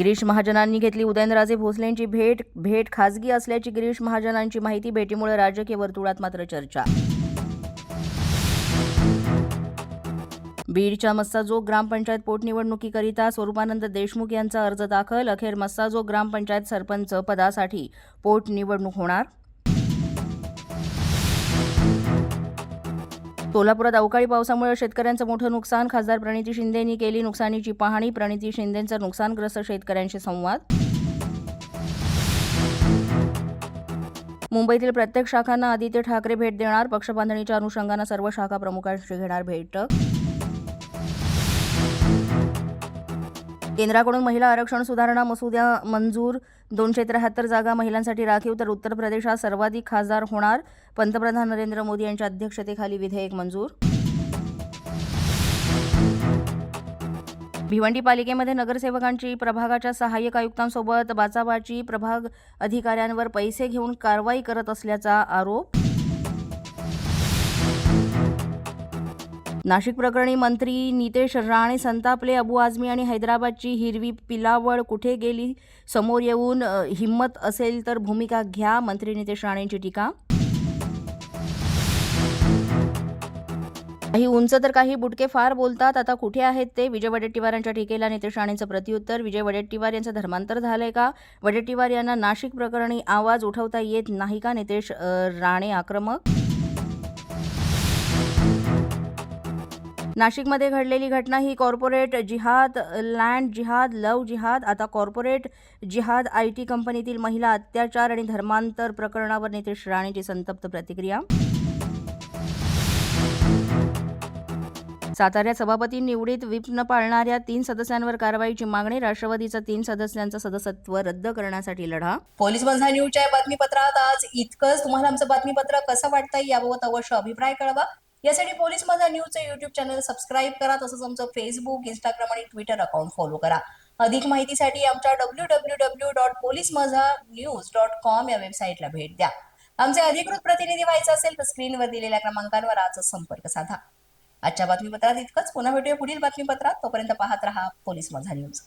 गिरीश महाजनांनी घेतली उदयनराजे भोसलेंची भेट खासगी असल्याची गिरीश महाजनांची माहिती. भेटीमुळे राजकीय वर्तुळात मात्र चर्चा. बीडच्या मस्साजोग ग्रामपंचायत पोटनिवडणुकीकरिता स्वरूपानंद देशमुख यांचा अर्ज दाखल. अखेर मस्साजोग ग्रामपंचायत सरपंच पदासाठी पोटनिवडणूक होणार. सोलापुरात अवकाळी पावसामुळे शेतकऱ्यांचं मोठं नुकसान. खासदार प्रणिती शिंदेंनी केली नुकसानीची पाहणी. प्रणिती शिंदेंचा नुकसानग्रस्त शेतकऱ्यांशी संवाद. मुंबईतील प्रत्येक शाखांना आदित्य ठाकरे भेट देणार. पक्षबांधणीच्या अनुषंगानं सर्व शाखा प्रमुखांशी घेणार बैठक. केंद्राकडून महिला आरक्षण सुधारणा मसुदा मंजूर. 273 जागा महिलांसाठी राखीव, तर उत्तर प्रदेशात सर्वाधिक खासदार होणार. पंतप्रधान नरेंद्र मोदी यांच्या अध्यक्षतेखाली विधेयक मंजूर. भिवंडी पालिकेमध्ये नगरसेवकांची प्रभागाच्या सहाय्यक आयुक्तांसोबत बाचाबाची. प्रभाग अधिकाऱ्यांवर पैसे घेऊन कारवाई करत असल्याचा आरोप. नाशिक प्रकरणी मंत्री नितेश राणे संतापले. अबू आझमी आणि हैदराबादची हिरवी पिलावळ कुठे गेली? समोर येऊन हिम्मत असेल तर भूमिका घ्या. मंत्री नितेश राणेंची टीका. काही उंच तर काही बुटके फार बोलतात, आता कुठे आहेत ते? विजय वडेट्टीवारांच्या टीकेला नितेश राणेंचं प्रत्युत्तर. विजय वडेट्टीवार यांचं धर्मांतर झालंय का? वडेट्टीवार यांना नाशिक प्रकरणी आवाज उठवता येत नाही का? नितेश राणे आक्रमक. नाशिकमध्ये घडलेली घटना ही कॉर्पोरेट जिहाद, लँड जिहाद, लव्ह जिहाद. आता कॉर्पोरेट जिहाद. IT कंपनीतील महिला अत्याचार आणि धर्मांतर प्रकरणावर नितेश राणेंची संतप्त प्रतिक्रिया. साताऱ्यात सभापती निवडीत व्हिप न पाळणाऱ्या 3 सदस्यांवर कारवाईची मागणी. राष्ट्रवादीचा 3 सदस्यांचं सदस्यत्व रद्द करण्यासाठी लढा. पोलीस माझा न्यूजच्या बातमीपत्रात आज इतकंच. तुम्हाला आमचं बातमीपत्र कसं वाटतंय याबाबत अवश्य अभिप्राय कळवा. यासाठी पोलीस माझा न्यूजचं YouTube चॅनल सबस्क्राईब करा. तसंच आमचं फेसबुक, इंस्टाग्राम आणि ट्विटर अकाउंट फॉलो करा. अधिक माहितीसाठी आमच्या www.policemazanews.com या वेबसाईटला भेट द्या. आमचे अधिकृत प्रतिनिधी व्हायचं असेल तर स्क्रीनवर दिलेल्या क्रमांकांवर आजच संपर्क साधा. आजच्या बातमीपत्रात इतकंच. पुन्हा भेटूया पुढील बातमीपत्रात. तोपर्यंत पाहत रहा पोलीस माझा न्यूज.